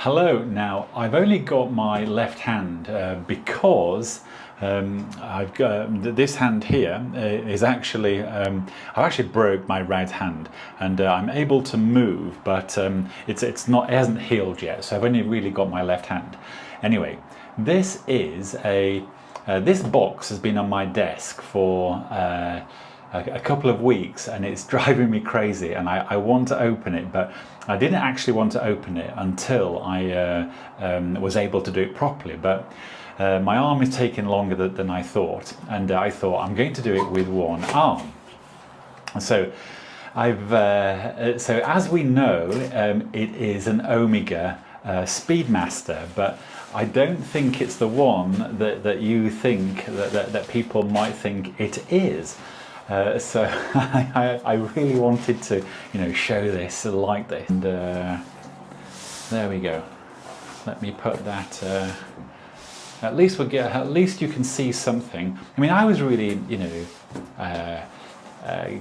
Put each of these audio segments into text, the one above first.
Hello. Now I've only got my left hand because I've got this hand here is actually I've actually broke my right hand, and I'm able to move, but it hasn't healed yet. So I've only really got my left hand. Anyway, this is this box has been on my desk for a couple of weeks, and it's driving me crazy, and I want to open it, but I didn't actually want to open it until I was able to do it properly. But my arm is taking longer than I thought, and I thought I'm going to do it with one arm. So so as we know, it is an Omega Speedmaster, but I don't think it's the one that you think that people might think it is. So I really wanted to, show this like this, and there we go. Let me put that. At least you can see something. I mean, I was really,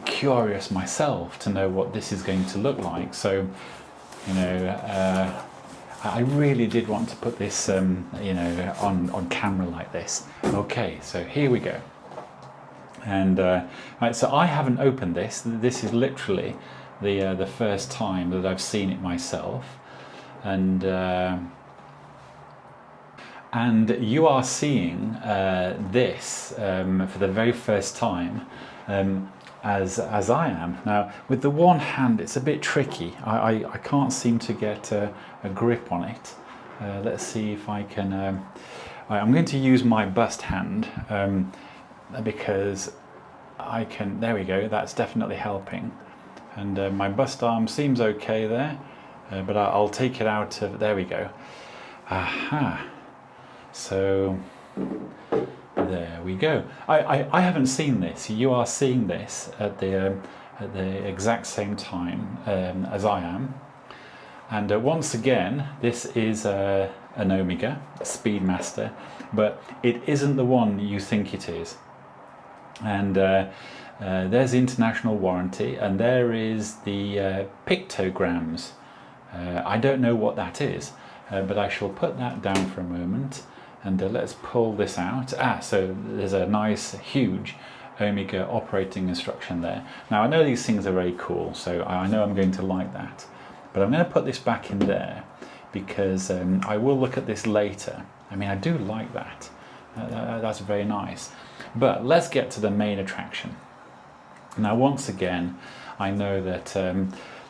curious myself to know what this is going to look like. So, I really did want to put this, on camera like this. Okay, so here we go. And right, so I haven't opened this. This is literally the first time that I've seen it myself, and you are seeing this for the very first time, as I am now. With the one hand, it's a bit tricky. I can't seem to get a grip on it. Let's see if I can. I'm going to use my bust hand. Because I can, there we go, that's definitely helping, and my bust arm seems okay there, but I'll take it out of, there we go. Aha, so there we go. I haven't seen this. You are seeing this at the exact same time as I am, and once again, this is an Omega Speedmaster, but it isn't the one you think it is. And there's the international warranty, and there is the pictograms. I don't know what that is, but I shall put that down for a moment, and let's pull this out. So there's a nice huge Omega operating instruction there. Now I know these things are very cool, so I know I'm going to like that, but I'm going to put this back in there because I will look at this later. I mean, I do like that. That's very nice. But let's get to the main attraction. Now, once again, I know that,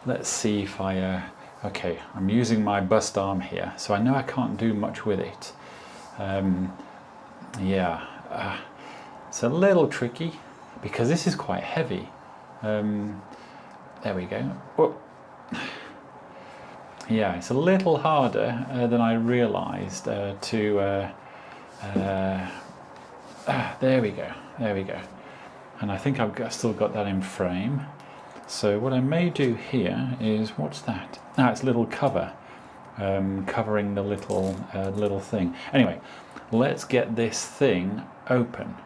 let's see if okay, I'm using my bust arm here, so I know I can't do much with it. It's a little tricky because this is quite heavy. There we go. Whoa. Yeah, it's a little harder than I realized there we go, and I think I've still got that in frame. So what I may do here is, what's that? It's a little cover, covering the little thing. Anyway, let's get this thing open,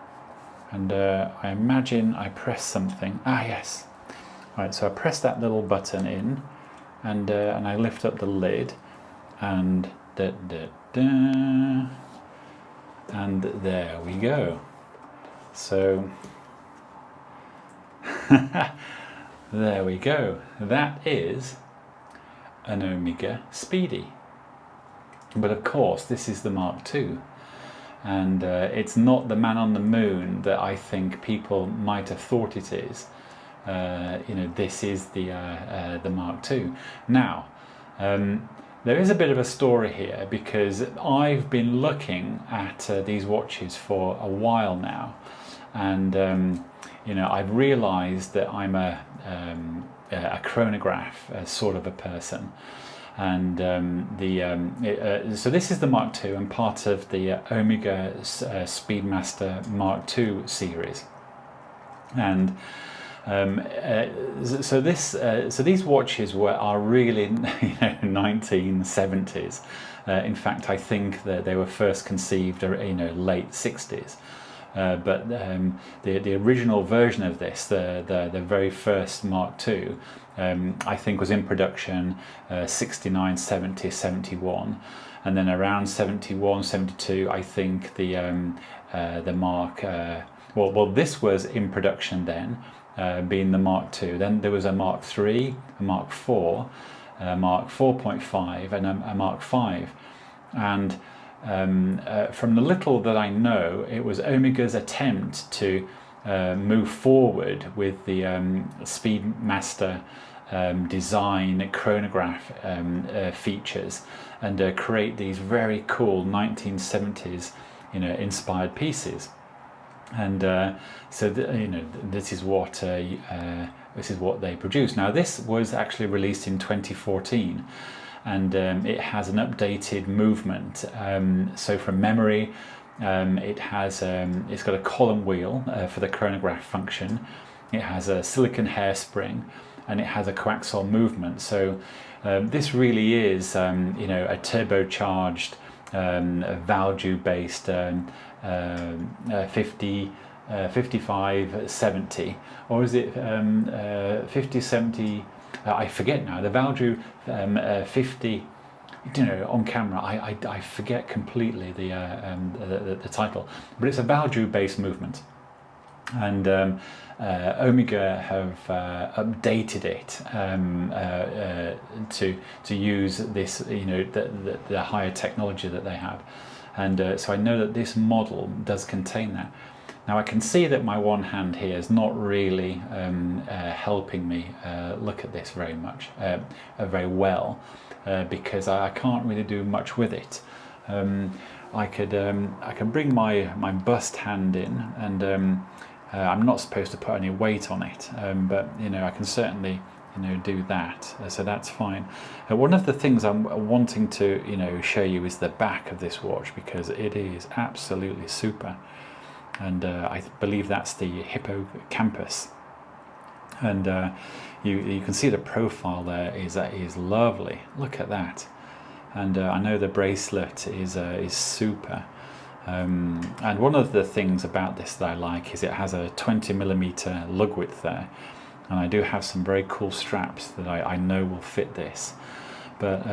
and I imagine I press something. Yes. Right, so I press that little button in, and I lift up the lid, and and there we go. So there we go. That is an Omega Speedy. But of course, this is the Mark II, and it's not the man on the moon that I think people might have thought it is. This is the Mark II. Now, there is a bit of a story here, because I've been looking at these watches for a while now, and I've realized that I'm a chronograph sort of a person, and so this is the Mark II and part of the Omega Speedmaster Mark II series, and so these watches are really 1970s. In fact, I think that they were first conceived late 60s. but the original version of this, the very first Mark II, I think was in production 69, 70, 71, and then around 71, 72, I think the Mark, well, this was in production then, being the Mark II. Then there was a Mark III, a Mark IV, a Mark 4.5, and a Mark V. And from the little that I know, it was Omega's attempt to move forward with the Speedmaster design chronograph features, and create these very cool 1970s, inspired pieces. And so this is what they produced. Now this was actually released in 2014, and it has an updated movement. So from memory, it's got a column wheel for the chronograph function. It has a silicon hairspring, and it has a coaxial movement. So this really is a turbocharged Valjoux-based 5570, or is it 5070? I forget now. The Valjoux 50, on camera, I forget completely the title, but it's a Valjoux-based movement, and Omega have updated it to use this, the higher technology that they have, and so I know that this model does contain that. Now I can see that my one hand here is not really helping me look at this very much, very well, because I can't really do much with it. I can bring my bust hand in, and I'm not supposed to put any weight on it, but I can certainly do that, so that's fine. One of the things I'm wanting to show you is the back of this watch, because it is absolutely super. And I believe that's the hippocampus, and you can see the profile there is lovely. Look at that, and I know the bracelet is super. And one of the things about this that I like is it has a 20mm lug width there, and I do have some very cool straps that I know will fit this, but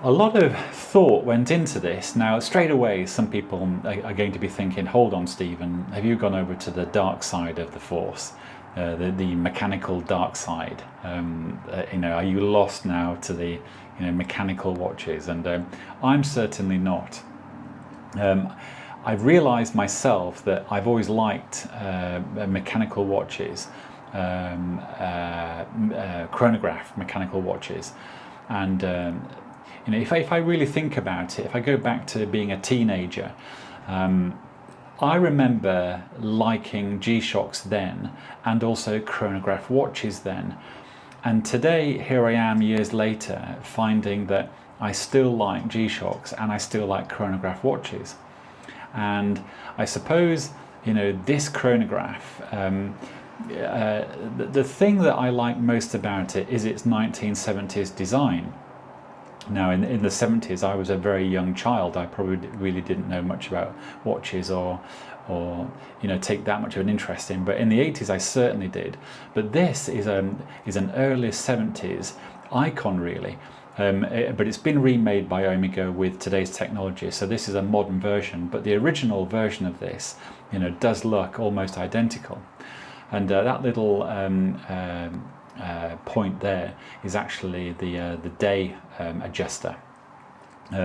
a lot of thought went into this. Now, straight away, some people are going to be thinking, hold on, Stephen, have you gone over to the dark side of the Force, the mechanical dark side? Are you lost now to the mechanical watches? And I'm certainly not. I've realized myself that I've always liked mechanical watches, chronograph mechanical watches, and if I really think about it, if I go back to being a teenager, I remember liking G-Shocks then, and also chronograph watches then. And today, here I am years later, finding that I still like G-Shocks and I still like chronograph watches. And I suppose, this chronograph, the thing that I like most about it is its 1970s design. Now, in the 70s, I was a very young child. I probably really didn't know much about watches or take that much of an interest in. But in the 80s, I certainly did. But this is an early 70s icon, really. But it's been remade by Omega with today's technology. So this is a modern version. But the original version of this, does look almost identical. And that little point there is actually the day adjuster,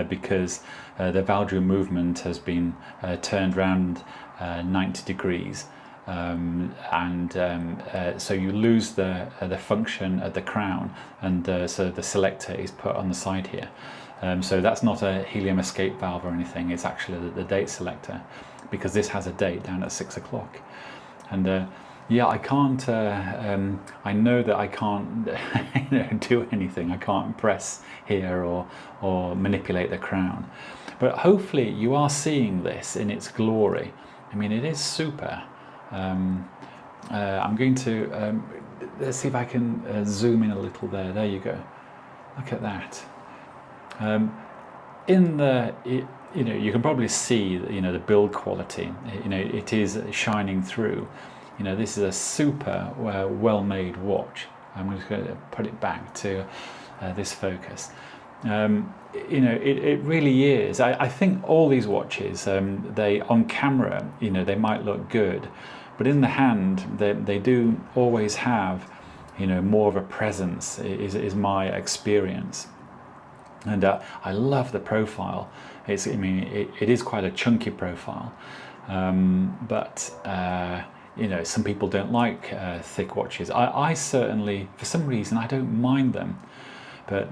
because the Valjoux movement has been turned around 90 degrees, so you lose the function at the crown, and so the selector is put on the side here. So that's not a helium escape valve or anything, it's actually the date selector, because this has a date down at 6 o'clock. And yeah, I can't, I know that I can't do anything. I can't press here or manipulate the crown. But hopefully you are seeing this in its glory. I mean, it is super. I'm going to, let's see if I can zoom in a little there. There you go. Look at that. In the you know, you can probably see, you know, the build quality. You know, it is shining through. You know, this is a super well-made watch. I'm just going to put it back to this focus. You know, it really is. I think all these watches, they on camera, you know, they might look good, but in the hand, they do always have, you know, more of a presence. Is my experience. And I love the profile. I mean, it is quite a chunky profile, but you know, some people don't like thick watches. I certainly, for some reason, I don't mind them. But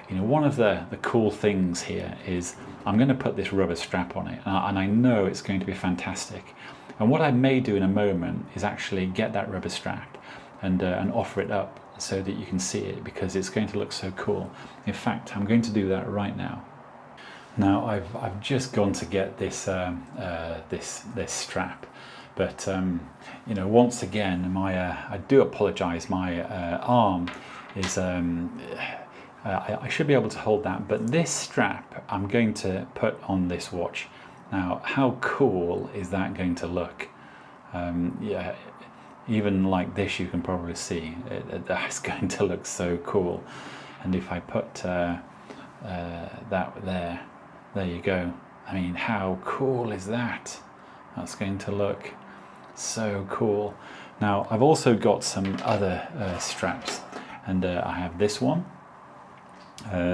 you know, one of the cool things here is I'm going to put this rubber strap on it, and I know it's going to be fantastic. And what I may do in a moment is actually get that rubber strap and offer it up so that you can see it, because it's going to look so cool. In fact, I'm going to do that right now. Now I've just gone to get this this strap, but you know, once again, my I do apologise. My arm is I should be able to hold that, but this strap I'm going to put on this watch. Now, how cool is that going to look? Yeah, even like this, you can probably see that's going to look so cool. And if I put that there you go. I mean, how cool is that? That's going to look so cool. Now, I've also got some other straps, and I have this one.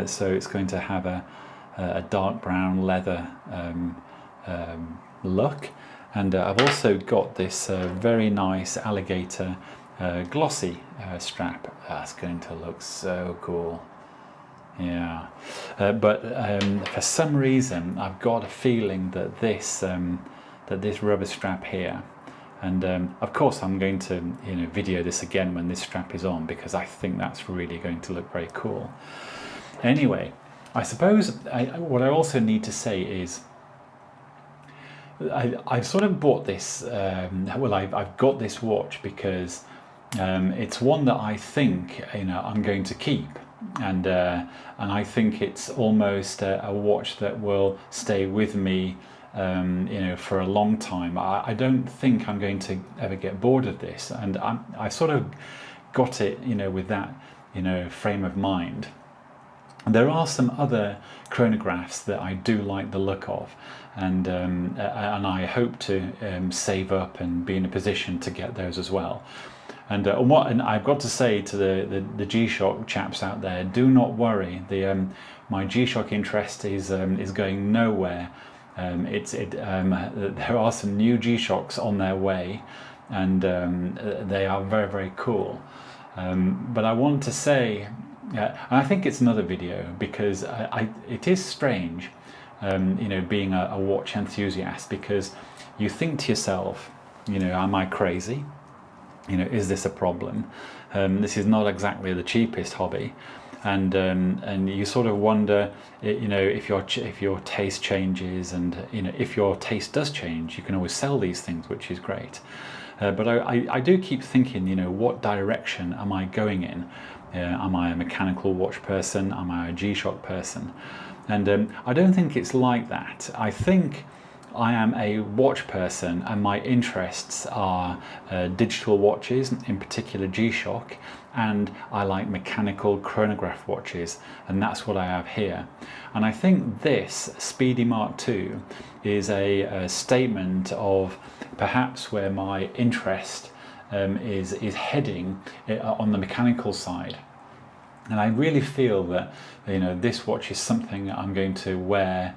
So it's going to have a dark brown leather look, and I've also got this very nice alligator glossy strap. That's going to look so cool. Yeah, but for some reason I've got a feeling that this rubber strap here, and of course I'm going to, you know, video this again when this strap is on, because I think that's really going to look very cool. Anyway, I suppose what I also need to say is I've sort of bought this, well, I've got this watch because it's one that I think, you know, I'm going to keep, and I think it's almost a watch that will stay with me, you know, for a long time. I don't think I'm going to ever get bored of this, and I sort of got it, you know, with that, you know, frame of mind. There are some other chronographs that I do like the look of, and I hope to save up and be in a position to get those as well. And I've got to say to the G-Shock chaps out there, do not worry. My G-Shock interest is going nowhere. There are some new G-Shocks on their way, and they are very, very cool. But I want to say, and I think it's another video, because it is strange, you know, being a watch enthusiast, because you think to yourself, you know, am I crazy? You know, is this a problem? This is not exactly the cheapest hobby, and you sort of wonder, you know, if your taste changes, and you know, if your taste does change, you can always sell these things, which is great. But I do keep thinking, you know, what direction am I going in? Am I a mechanical watch person? Am I a G-Shock person? And I don't think it's like that. I think I am a watch person, and my interests are digital watches, in particular G-Shock, and I like mechanical chronograph watches, and that's what I have here. And I think this Speedy Mark II is a statement of perhaps where my interest is heading on the mechanical side. And I really feel that, you know, this watch is something that I'm going to wear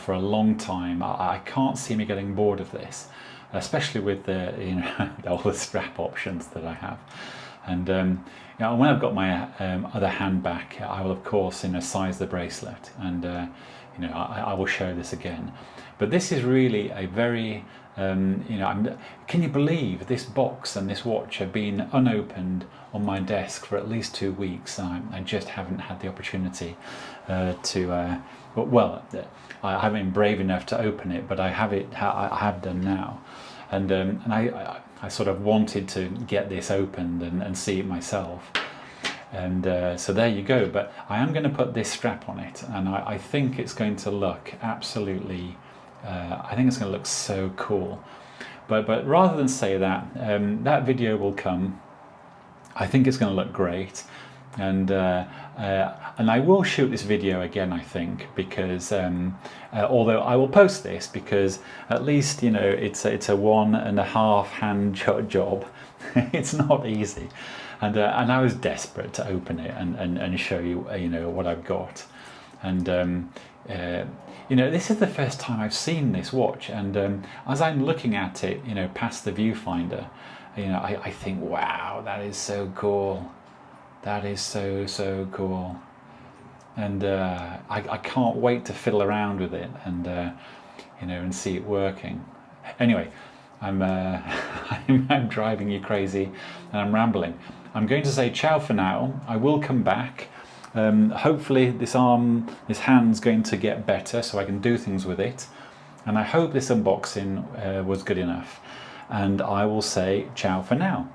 for a long time. I can't see me getting bored of this, especially with the, you know, all the strap options that I have. And you know, when I've got my other hand back, I will of course, you know, size the bracelet, and you know, I will show this again. But this is really a very you know, can you believe this box and this watch have been unopened on my desk for at least 2 weeks? I just haven't had the opportunity to, well, I haven't been brave enough to open it, but I have done now. And I sort of wanted to get this opened and see it myself. And so there you go. But I am going to put this strap on it, and I think it's going to look absolutely, I think it's going to look so cool. But rather than say that, that video will come. I think it's going to look great, and I will shoot this video again, I think, because although I will post this, because at least, you know, it's a 1.5 hand job. It's not easy, and I was desperate to open it and show you, you know, what I've got. And you know, this is the first time I've seen this watch, and as I'm looking at it, you know, past the viewfinder, you know, I think, wow, that is so cool. That is so cool. And I can't wait to fiddle around with it and you know, and see it working. Anyway, I'm I'm driving you crazy and I'm rambling. I'm going to say ciao for now. I will come back. Hopefully this hand's going to get better so I can do things with it. And I hope this unboxing was good enough. And I will say ciao for now.